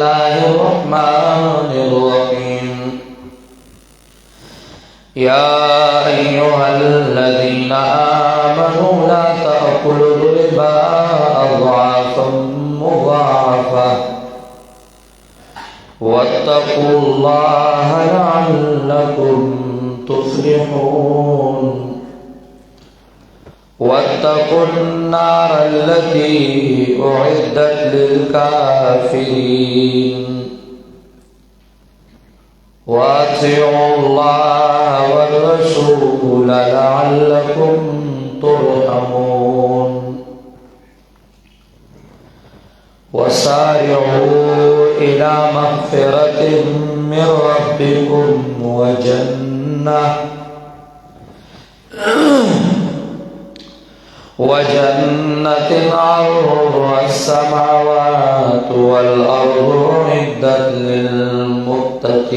बिस्मिल्लाहिर्रहमानिर्रहीम। या अय्युहल्लज़ीना आमनू ला तअकुलुर रिबा अज़आफ़न मुज़ाअफ़ा वत्तक़ुल्लाह लअल्लकुम तुफ़्लिहून। वत्तक़ुन्नार अल्लती उइद्दत लिलकाफ़िरीन। वातिऊल्लाह वर्रसूल लअल्लकुम तुरहमून। वसारिऊं इला मग़फ़िरतिम मिन रब्बिकुम वजन्नतिन अर्दुहा अस्समावातु वल अर्दु उइद्दत लिलमुत्तक़ीन।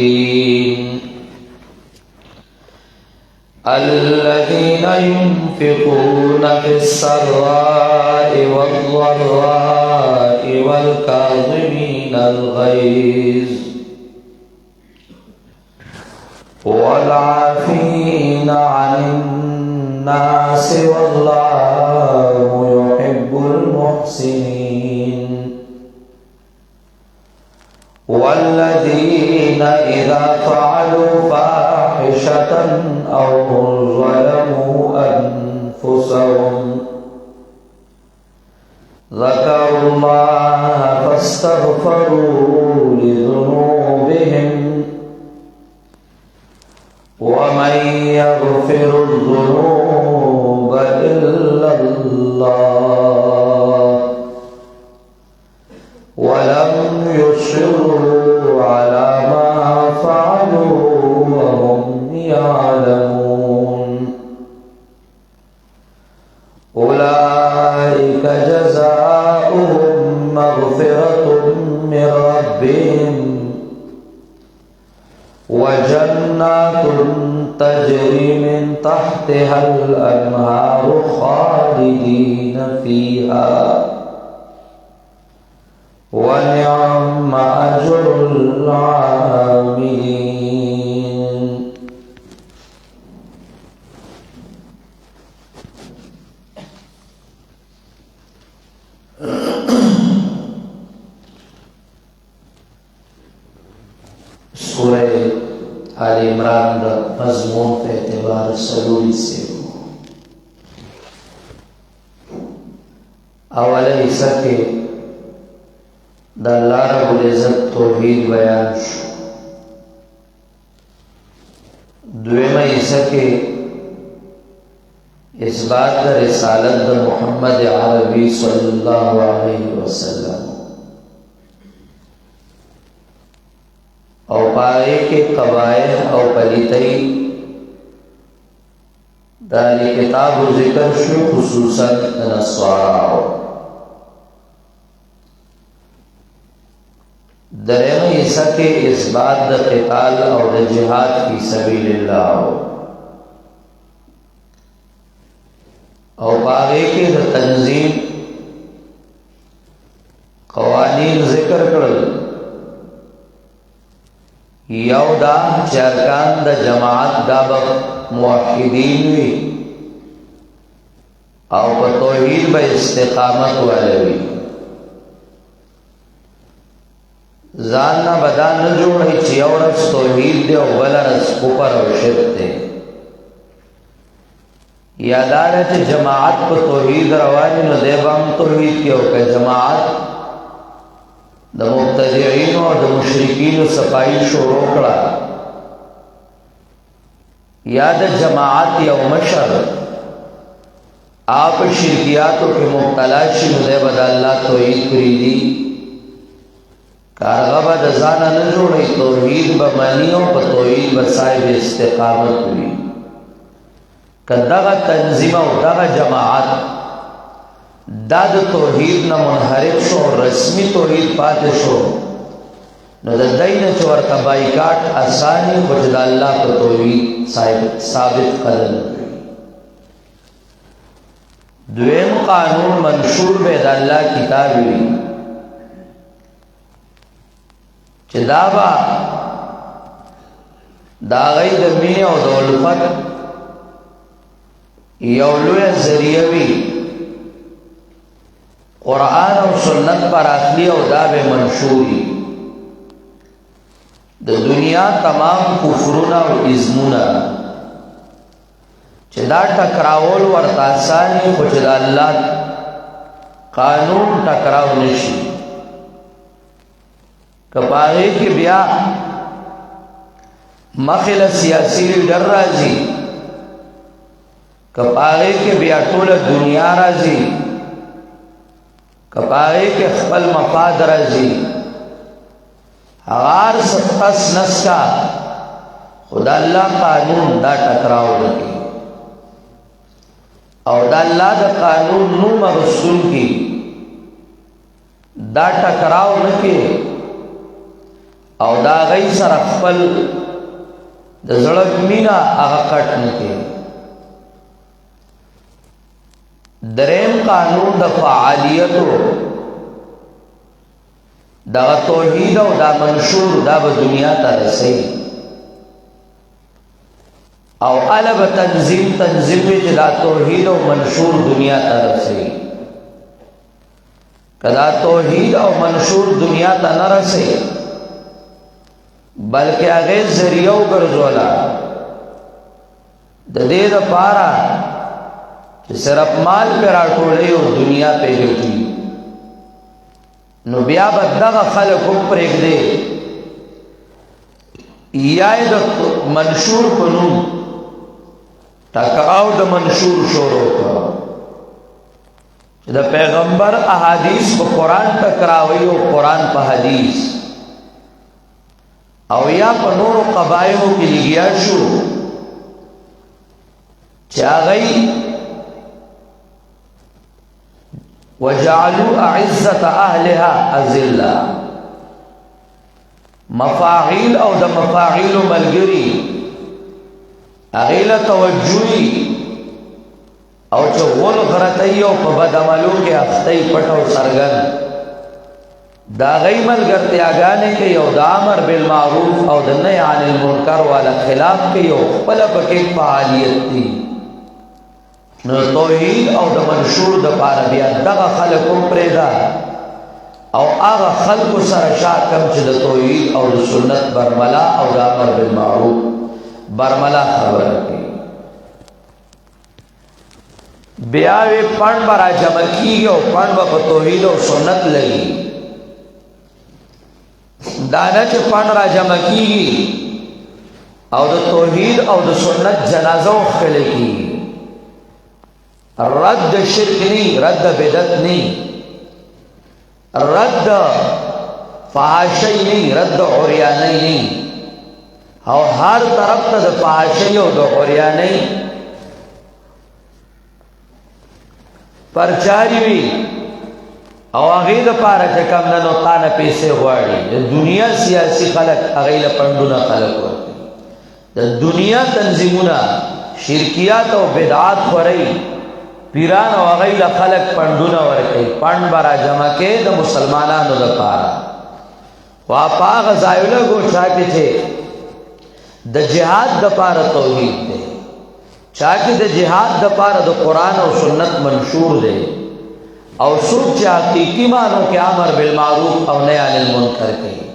अल्लज़ीना युन्फ़िक़ूना फ़िस्सर्रा'i वद्दर्रा'i वल्काज़िमीनल ग़ैज़ वल्आफ़ीना अनिन्नास वल्लाहु युहिब्बुल मुहसिनीन। वल्लज़ीना इज़ा फ़अलू फ़ाहिशतन औ ज़लमू अन्फुसहुम ज़करुल्लाह फ़स्तग़फ़रू लिज़ुनूबिहिम वमन यग़फ़िरुज़्ज़ुनूब इल्लल्लाह वलम युस्रिरू अला मा फ़अलू वहुम यअलमून। उलाइका जज़ाओहुम मग़फ़िरतुम मिन रब्बिहिम वजन्नातुन तजरी मिन तहतिहल अन्हारु ख़ालिदीन फ़ीहा वनिअम अज्रुल आमिलीन। सूरह आल इमरान का मज़मून पे एतबार सलूरी से अवले हिस्सा के अल्लाह रब्बुल इज़्ज़त तौहीद बयान शो। दुएमा हिस्सा के इस बात का रिसालत द मुहम्मद अरबी सल्लल्लाहु अलैहि वसल्लम और पाए के कबायह और पलीतई दारी किताब ज़िक्र शो खुसूसन नस्वारा। दरेम ईसा के इस बात द क़िताल और द जिहाद फी सबीलिल्लाह और पागे के द तंजीम क़वानीन ज़िक्र करल। यौदा चारकान द जमात दाब मुवक्किदीन हुई और तौहीद ब इस्तिक़ामत वाले हुई। जान ना बदा न जोड़े चियौरस तौहीद दे और बलरस कुपर और शिर्क दे। यादारत जमात को तौहीद रवानी न देबाम तौहीद के होकर जमात द मुब्तदिईन और द मुशरिकीन सफाई शो रोकड़ा। याद जमात या मशर आप शिरकियातों के मुब्तलाशी मुझे बदल्ला तौहीद करीदी कारगबा दजाना न जोड़े तौहीद बमनियों पर तौहीद बसाइब इस्तिक़ामत हुई। कदगा तंजीमा उदगा जमात दाद तौहीद न मुनहरिफ शो और रस्मी तौहीद पाते शो न दईन चोर का बाइकाट आसानी खुद अल्लाह को तौहीद साबित कदम। दुएम कानून मंशूर बेद अल्लाह किताबी چې دا به دا غي د مینې او د الفت یو لویه ذریعه وي قرآن او سنت پر اخلی او دا به منشوري د دنیا تمام کفرونه او اذنونه چې دا ټکراول ورته آساني خو چې د الله قانون ټکراو نشي که په هغې کې بیا مخې له سیاسي لیډر راځي که په هغې کې بیا ټوله دنیا راځي که په هغې کې خپل مفاد راځي هغه هر څه تس نس کا خو د الله قانون دا ټکراو نه کوي او د الله د قانون نوم اخیستون کې دا ټکراو نه کوي او دا هغوی سره خپل د زړه مینه هغه کټ نه کوي دریم قانون د فعالیتو دغه توحید او دا منشور دا به دنیا ته رسي او الب تنظیم چې دا توحید او منشور دنیا ته رسي کدا توحید او منشور دنیا ته نه رسي بلکې هغه ذریعہ وګرځولا د دې لپاره چې صرف مال پر راټولې او دنیا په ګټي نو بیا به دغه خلک هم پرېږدي یا د منشور په نوم ټکراو د منشور شروع کړه چې د پیغمبر احادیث په قرآن ټکراوي او قرآن په حدیث او یا په نورو قبایلو کې لګیا شو چې هغوی وجعلوا اعزة اهلها اذلة مفاعیل او د مفاعیل ملګری هغې له توجهي او چې غول غرتۍ او په بد عملو کې اختی پټ او څرګند د هغوی ملګرتیاګانې کوي او د امر بالمعروف او د نهي عن المنکر والا خلاف کوي او خپله پکې فعالیت دی نو توحید او د منشور د پاره بیا دغه خلک هم پرېږده او هغه خلکو سره شاکم چې د توحید او د سنت برملا او د امر بالمعروف برملا خبره کوي بیا وی پڼ به راجمع کېږي او پڼ به په توحید او سنت لګي دا نه چې پڼ راجمع کېږي او د توحید او د سنت جنازه وښکلی کېږي رد شرک نہیں رد بدعت نہیں رد فحاشی نہیں رد عریانی نہیں او ہر طرف تا دا فحاشی او دا عریانی پرچاری وی او اغی دا پارا چکم ننو تانا پیسے غواری دا دنیا سیاسی خلق اغی لپندونا خلق ورکی دا دنیا تنظیمونا شرکیات او بدعات خوری پیران او هغوی له خلک پنډونه ورکوي پنډ به راجمع کې د مسلمانانو لپاره خو په هغه ځایو لږو چا کې چې د جهاد دپاره توحید دی چا کې د جهاد دپاره د قرآن او سنت منشور دی او څوک چې حقیقي معنو کې امر بالمعروف او نهی عن المنکر کوي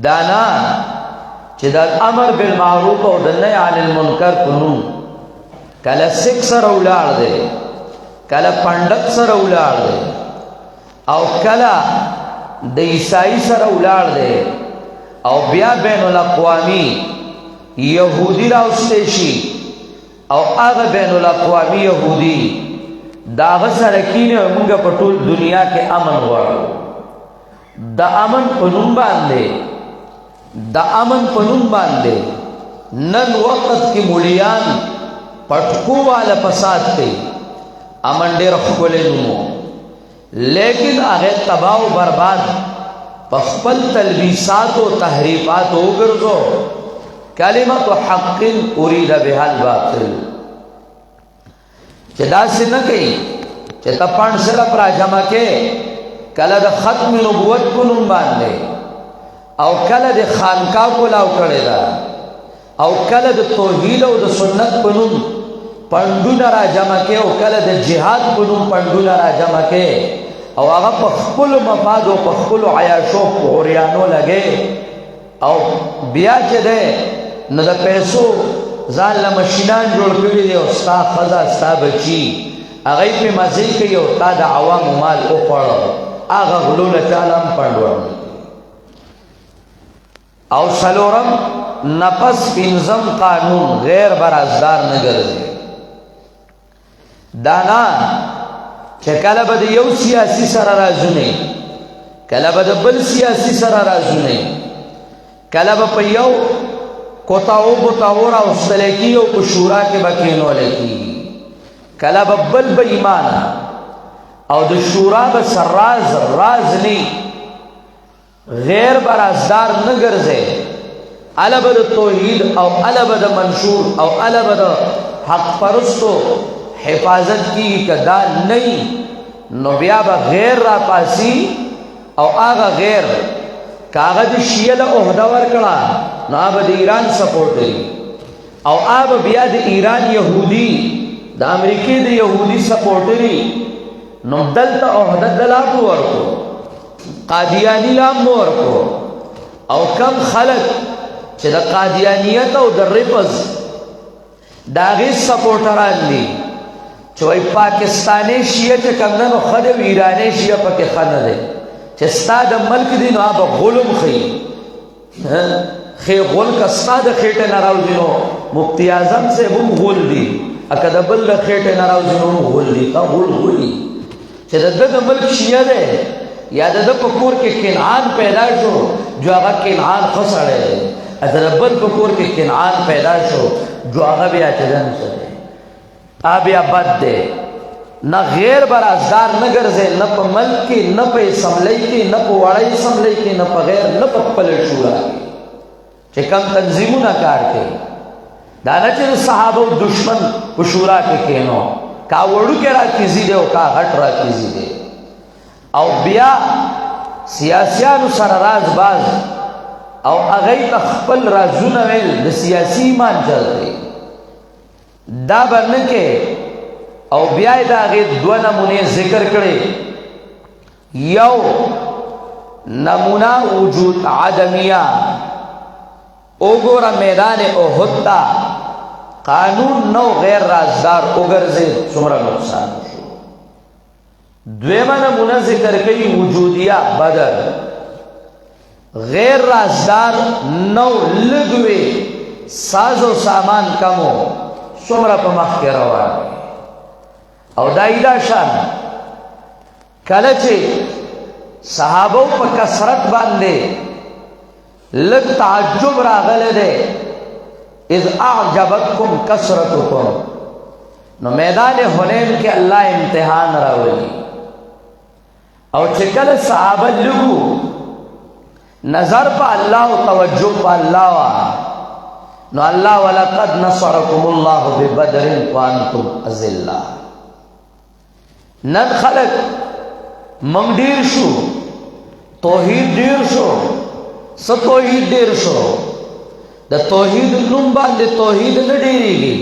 دا نه چې د امر بالمعروف او د نهی عن المنکر په نوم کله سکھ سره ولاړ دی کله پنډت سره ولاړ دی او کله د عیسائی سره ولاړ دی او بیا بین الاقوامی یهودی راوستی شي او هغه بین الاقوامی یهودی د هغه سره کینې موږ په ټول دنیا کې امن غواړو د امن په نوم باندې نن وخت کې مولیان پټکو والا فساد کوي امن ډېر ښکلی نوم لیکن هغه تباہ و برباد په خپل تلبیسات او تحریفات وګرځو کلمت حق اريد بها الباطل چې داسې نه کوي چې ته پڼ سره راجمع کې کله د ختم نبوت په نوم باندې او کله د خانقاه کولاو کړی ده او کله د توحید او د سنت په نوم پنډونه را جمع کې او کله د جهاد په نوم پنډونه را جمع کې او هغه په خپلو مفادو په خپلو عیاشو په غوریانو لګې او بیا چې دی نو د پیسو ځان له مشینان جوړ کړي دي او ستا ښځه ستا بچي هغوی پې مزې کوي او تا د عوامو مال وخوړه هغه غلو له چاله هم پنډ ورنه او څلورم نفس پنځم قانون غیر برازدار نه ګرځي دا نه چې کله به د یو سیاسي سره رازونه کله به د بل سیاسي سره رازونه کله به په یو کوتاو بوتاو راوستلی کېږي او په شورا کې به کېنولی کېږي کله به بل به ایمانه او د شورا به سر راز نه غیر برازدار نه ګرځئ اله به د توحید او اله به د منشور او اله به د حق پرستو حفاظت کیږي که دا نه نو بیا به غیر راپاسي او هغه غیر که هغه د شیعه له عهده ورکړه نو هغه به د ایران سپورټري او هغه به بیا د ایران یهودي د امریکې د یهودي سپورټري نو دلته عهده دلا به ورکړو قادیانی لام ورکو او کم خلق چې د قادیانیت او د رپز د هغې سپورټران دي چې وایي پاکستاني شیعه چې کوم ده نو ښه دی او ایراني شیعه پکې ښه نه دی چې ستا د ملک دی نو هغه به غلم ښیي غول که ستا د خېټې نه راوځي نو مفتی اعظم صاحب هم غول دي که د بل د خېټې نه راوځي نو هم غول دي غول غولي چې د ده د ملک شیعه دی یا د ده په کور کې کنعان پیدا شو جو هغه کنعان ښه سړی دی د بل په کور کې کنعان پیدا شو جو هغه بیا چې ده نشه دی هغه بیا بد دی نه غیر برازدار نه ګرځئ نه په ملک کې نه په اسمبلۍ کې نه په وړه اسمبلۍ کې نه په غیر نه په خپله شورا کې چې کم تنظیمونه کار کوي دا نه چې د صحابو دشمن په شورا کې کېنو کا وړوکی راکیزي دی او کا غټ راکیزي دی او بیا سیاسیانو سره راز باز او هغوی ته خپل رازونه ویل د سیاسي ایمان چل دی دا به نه کې او بیا یې د هغې دوه نمونې ذکر کړې یو نمونه وجود عدمیه وګوره میدان احد ته قانون نو غیر رازدار وګرځېد څومره نقصان شو دویمه نمونه ذکر کوي وجودیه بدر غیر رازدار نو لږ ساز و سامان کمو څومره په مخ کې روان او دا شان کله چې صحابو په کثرت باندې لږ تعجب راغلی دی اذ اعجبتکم کثرتکم نو میدان حنین کې الله امتحان راولي او چې کله صحابه لږو نظر په الله او توجه په الله وا نو الله ولقد نصرکم الله ببدر وانتم اذلة نن خلق منگ ډیر شو توحید ډیر شو توحید ډیر شو د توحید نوم باندې توحید نه ډیریږي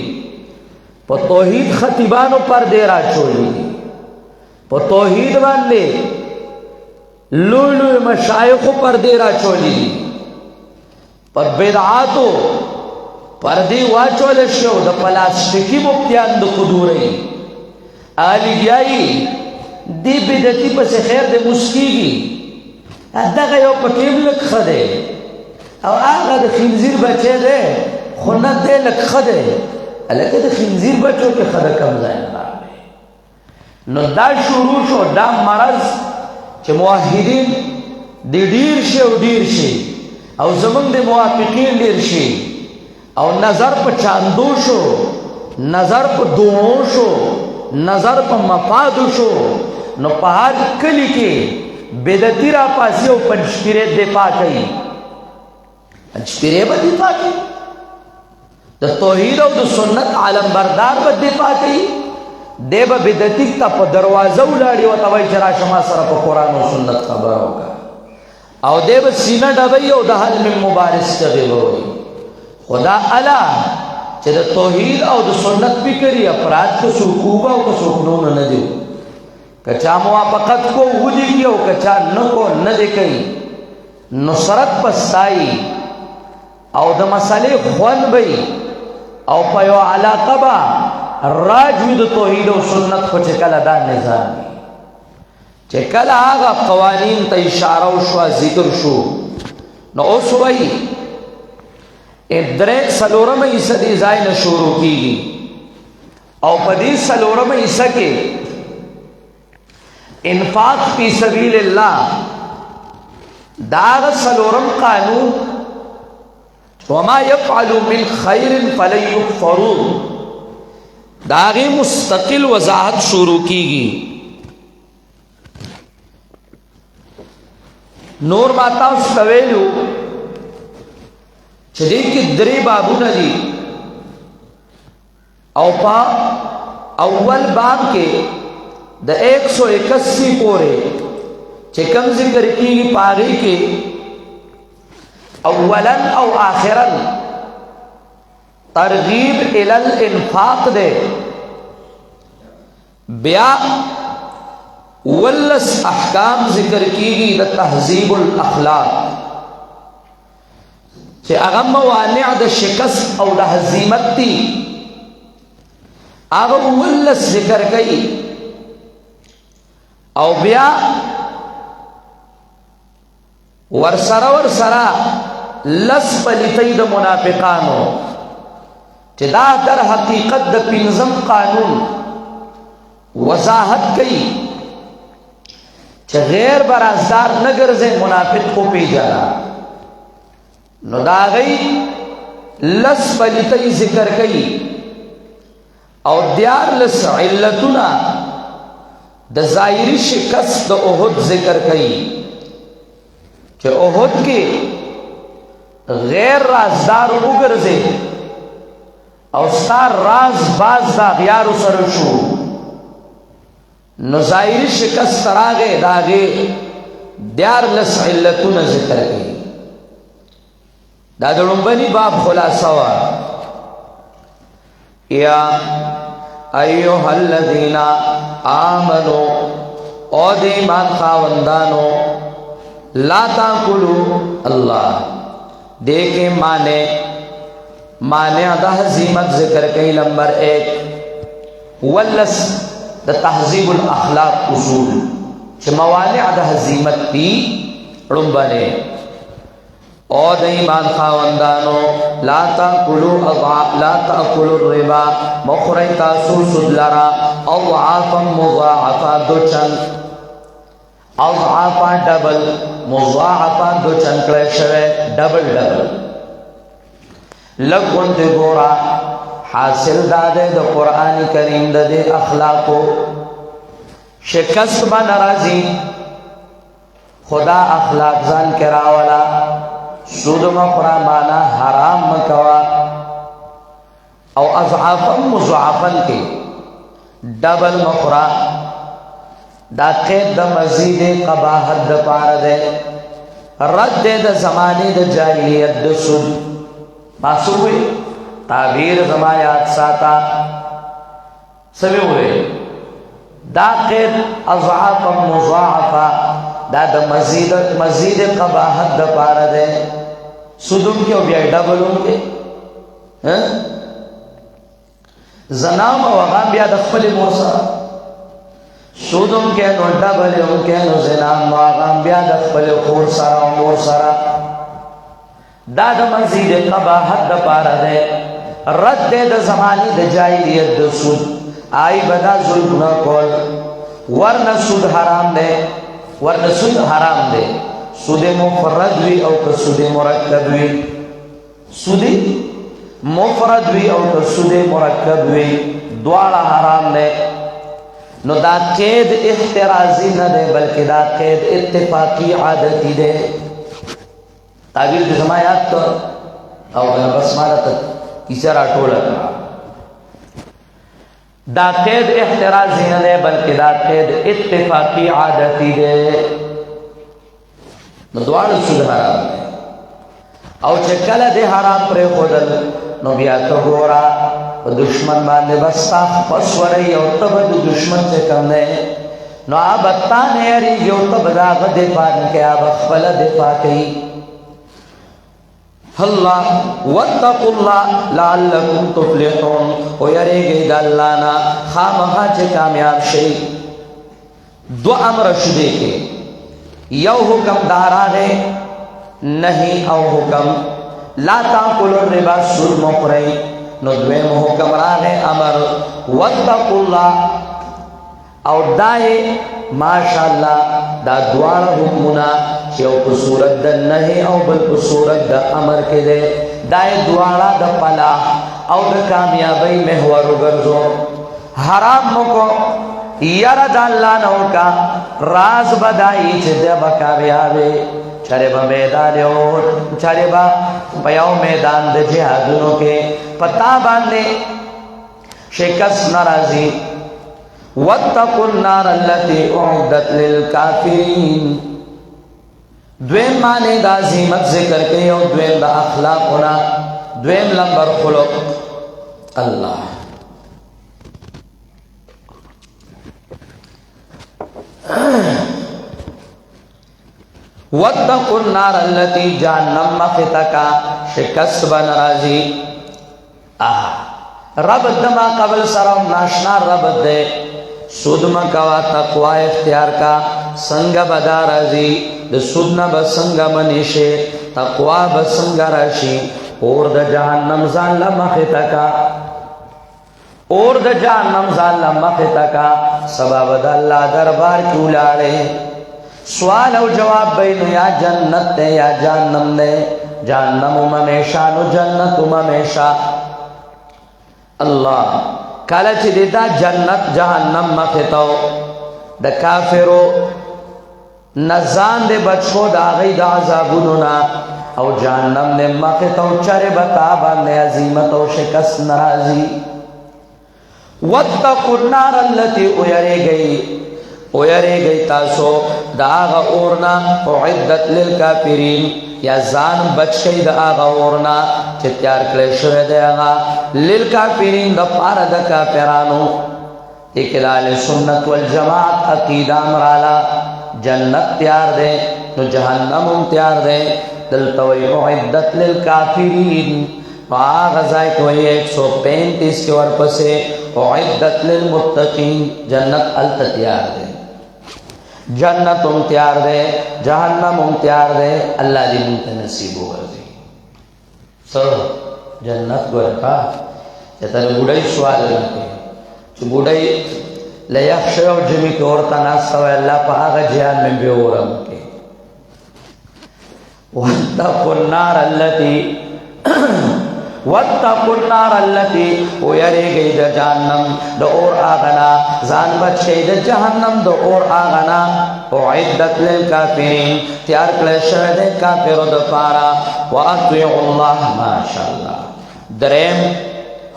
په توحید خطیبانو پر دی راچولیږي په توحید باندې لوی لوی مشایخو پر دی راچولیږي پر بدعاتو پر دی واچول شو د پلاستیکي مفتیان د قدوري آلی بیایی دی بدعتی پس خیر دی مسکیگی دغه یو پکیم لک خده او آغا د خنزیر بچه ده خونت ده لک خده الکه د خنزیر بچو که خده کم زین راوی نو دا شروع شو دا مرض چې موحدین دی ډیر شي او ډیر شي او زمونږ د موافقین ډیر شي او نظر په چاندو شو نظر په دوو شو نظر په مفادو شو نو په هر کلی کې بدعتي را پاسي او پنځپیرې دفاع کوي پنځپیرې به دفاع کوي د توحید او د سنت عالم بردار به دفاع کوي دی به بدعتي ته په دروازه ولاړي ورته وایي چې راشه ما سره په قرآن او سنت خبره وکړه او دې به سینه ډبوي او د حل من مبارز چغې به وایي. خدا الا چې د توحید او د سنت فکري افراد که څوک وبه او که څوک نو نه دي، که چا موافقت کو ودي کی او که چا نه کو نه دي کوي، نصرت پستای او د مسلې خوند وي او په یو علاقه به راجوي د توحید او سنت خو چې کله دا نظام چې کله هغه قوانین ته اشاره وشوه ذکر شو نو اوس وایي درې څلورمه حصه دې ځای نه شروع کېږي او په دې څلورمه حصه کې انفاق فی سبیل الله دا هغه څلورم قانون وما يفعلوا من خير فلن يكفروا دا هغې مستقل وضاحت شروع کېږي. نور ما تاسو ته ویلو چې دې کې درې بابونه دي او په اول باب کې د 181 پورې چې کوم ذکر کېږي په هغې کې اولا او آخرا ترغیب الی الانفاق دے، بیا ولس احکام ذکر کیږي د تهذیب الاخلاق چې هغه موانع د شکست او د هزیمت دي، هغه ولس ذکر کوي او بیا ورسره لس پلیتی د منافقانو چې دا در حقیقت د پنځم قانون وضاحت کوي چې غیر برازدار نه ګرځي، منافق خو پیژنه. نو دا هغوی لس پلیتی ذکر کوي او 14 علتونه د ظاهري شکست د احد ذکر کوي چې احد کې غیر رازدار وګرځي او ستا راز باز دا غیارو سره شو، نو ظاهري شکست راغې د هغې 14 علتونه ذکر کوي. دا د لومبني باب خلاصه وه. یا ایها الذین آمنو او د ایمان خاوندانو لا تاکلوا الله دے کے معنی دا حزیمت ذکر کئی نمبر 1 ولس دا تہذیب الاخلاق اصول چھ موانع دا حزیمت تی رنبنے او دا ایمان خاوندانو لا تاکلوا الربا مخری تاسو سود لرا اضعافا مضاعفا دو چند اضعافا ڈبل مضاعفا دو چند شوے ڈبل لگن دے گورا حاصل دادے دا قرآن کریم دے اخلاقو شکست با نرازی خدا اخلاق زان کراولا سود مخرا مانا حرام مکوا او اضعافا مضاعفا کے ڈبل مخرا دا قید دا مزید قباحت دا پار دے رد دے دا زمانی دا جاہلیت دا سود باسو ہوئے تعبیر زمایات ساتا سوی ہوئے دا قید اضعافا مضاعفا دا دا مزید قباحت دا پار دے سودم کے او بیائی ڈبلوں کے زنام و غام بیا دخل موسیٰ سودم کے نو ڈبلوں کے نو زنام و غام بیا دخل خور سارا و مور سارا دا دا مزید قباحت دا پارا دے رد دے دا زمانی دا جاہلیت دا سود آئی بدا ظلم نہ کول ورنہ سود حرام دے ورنہ سود حرام دے سود مفرد وی او که سود مرکب وی سود مفرد وی او که سود مرکب وی دوارا حرام دے نو دا قید احترازی نہ دے بلکہ دا قید اتفاقی عادتی دے تعبیر دے زمایات تو او بس مارا تک کسی را ٹولا دا قید احترازی نہ دے بلکہ دا قید اتفاقی عادتی دے نو دواړه سود حرام دی او چې کله دې حرام پرېښودل نو بیا ته ګوره په دشمن باندې بس ستا خپس وری او ته به د دشمن چې کوم دی نو هغه به تا نه یېرېږي او ته به د هغه دفاع نه کوې هغه به خپله دفاع کوي الله واتقوا الله لعلكم تفلحون او یریږئ د الله نه خامخا چې کامیاب شئ دو امر شدې کې یو حکم دا راغی نهی او حکم لا تاکلوا الربا سود مه خورئ نو دویم حکم راغی امر واتقوا الله او دای ماشاءالله دا دواړه حکمونه چې یو په صورت د نهی او بل په صورت د امر کې دی دای دواړه د فلاح او د کامیابی محور وګرځو حرام مو کو یاره د الله نه وکړه راز به دایي چې دی به کامیابې چرې به میدان چرې به په یو میدان د جهادونو کې په تا باندې شکست نه راځي واتقوا النار التي اعدت للكافرين دویم معنی د عظمت ذکر کوي او دویم د اخلاقنا دویم نمبر خلق الله واتقوا النار التي جهنم مختکا شکست بن راضی رب دما قبل سرم ناشنا رب دے سود مکوا تقوا اختیار کا سنگ بدا رازی د سود نه بسنگ منیشه تقوا بسنگ راشی اور د جهنم ځان لمخه تکا اور د جهنم ځان لمخه تکا سبب د الله دربار کې ولاړې سوال او جواب بین یا جنت ته یا جهنم نه جهنم همیشه نو جنت همیشه الله کله چې دا جنت جهنم مخته د کافرو نزان دې بچو د هغه د عذابونو نه او جهنم نه مخته چره بتا باندې عظمت او شکست ناراضي واتقوا النار التي اویریږي تاسو دا هغه اورنا اعدت للکافرین یا ځان بچ شئ د هغه اورنا چې تیار کړی شوی دی هغه للکافرین د پاره د کافرانو اکلال سنت والجماعت عقیده امرالا جنت تیار دی نو جهنم هم تیار دی دلته وی اعدت للکافرین هغه ځای کې وی 135 کې ورپسې اعدت للمتقین جنت الته تیار دی جنت هم تیار دے جہنم هم تیار دے اللہ دی منت نصیب ورزی سر جنت گورکا چیتا بوڑای سوال لکے چو بوڑای لیخشو جمی کے اورتا ناستا وی اللہ پا آغا جہان میں بے اورم کے وَاتَّقُوا النَّارَ الَّتِي وَيَرِيگئی دا جہنم دا اور آغنا زان بچے دا جہنم دا اور آغنا اعدت للکافرین تیار کلیشو دے کافر دا پارا وَأَطِيعُ اللَّهِ ماشاءاللہ درم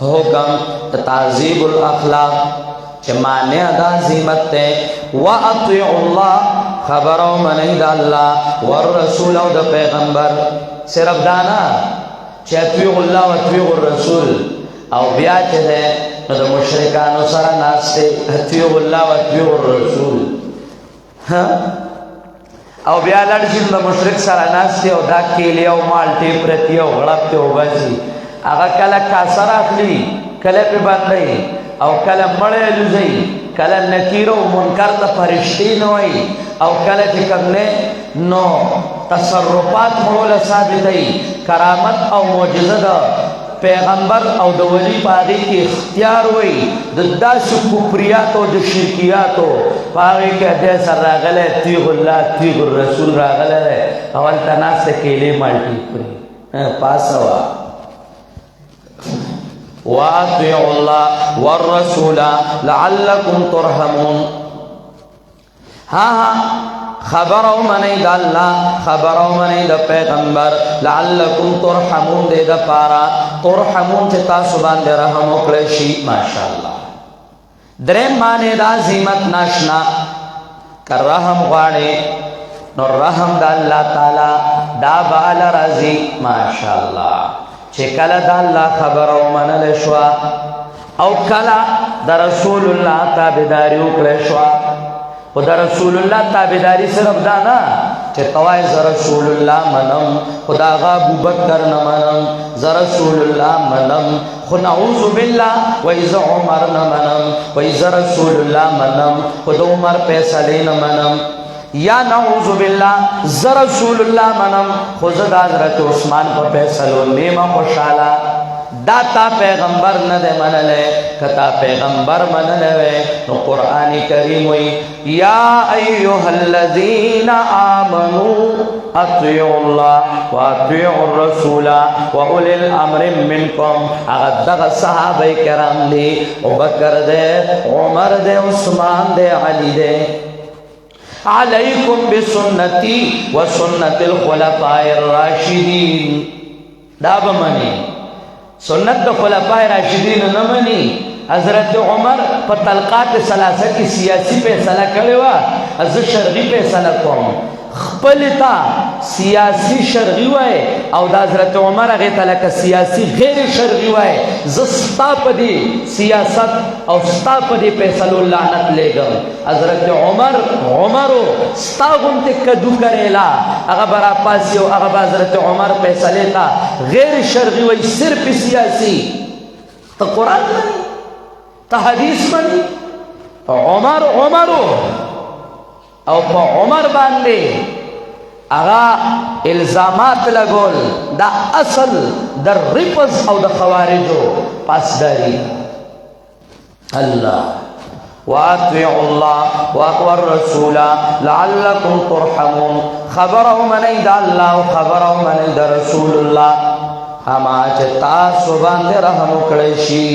حکم تعذیب الاخلاق چه معنی دا عظیمت تے وَأَطِيعُ اللَّهِ خبرو منی دا اللہ والرسول و دا پیغمبر صرف دانا چه اطویق اللہ و اطویق الرسول او بیا چه ده نو ده مشرکانو سره ناسته اطویق اللہ و اطویق الرسول او بیا لڑشی نو ده مشرک سره ناسته او دا کیلی او مالتی پرتی او غڑبتی او بسی اگا کلا کاسر اخلی کلا پی بندی او کلا مڑی لزی کلا نکیر و منکر تا فرشتی نوئی او کلا چکم نے نو تصرفات مولا ثابتی کرامت او معجزه دا پیغمبر او د ولی پاگی کی اختیار ہوئی دا سو کفریات و دا شرکیات و پاگی که دے سر راغلے تیغ اللہ تیغ الرسول راغلے اول تناس سے کیلے مالٹی پری پاسا وا وَأَطِيعُوا اللَّهَ وَالرَّسُولَ لَعَلَّكُمْ تُرْحَمُونَ ہاں خبرو منی دا اللہ خبرو منی دا پیغمبر لعلکم ترحمون دے دا پارا ترحمون چتا سبان دے رحم اکلشی ماشاءاللہ درم مانے دا عظیمت ناشنا کر رحم غاڑے نو رحم د الله تعالی دا بال رضی ماشاءالله چې کله د الله خبر او منل شو او کله د رسول الله تابعداري وکړه شو او د رسول الله تابعداري صرف دا نه چې توای ز رسول الله منم خدا غا ابو بکر نه منم ز رسول الله منم خو نعوذ بالله و اذ عمر نه منم و اذ رسول الله منم خود عمر فیصله نه منم یا نعوذ بالله ز رسول الله منم خود د حضرت عثمان په فیصلو نیمه خوشاله دا تا پیغمبر نه ده منله کتا پیغمبر منله نو قران کریم وی یا ایها الذین آمنوا اطیعوا الله واطیعوا الرسول واولی الامر منکم هغه دغه صحابه کرام دي ابوبکر ده عمر ده عثمان ده علی ده علیکم بسنتی وسنت الخلفاء الراشدین دا بمنی سنت د خلفای راشدین نه مني حضرت عمر په طلقات ثلاثه کې سیاسي فیصله کړې و از شرعي فیصله کوم خپل تا سیاسي شرعي وای او د حضرت عمر هغه تلک سیاسي غیر شرعي وای زستا په دي سیاست او ستا په دي فیصلو لعنت لګم حضرت عمرو ستا غونته کدو کړهلا هغه برا پاسیو هغه حضرت عمر فیصله تا غیر شرعي وای صرف سیاسي ته قران ته حدیث باندې عمرو او په عمر باندې اغا الزامات لګول دا اصل د رپز او د خوارجو پاسداري الله واطيعوا الله واطيعوا الرسول لعلكم ترحمون خبره من عند الله خبره من عند رسول الله اما چې تاسو باندې رحم وکړي شي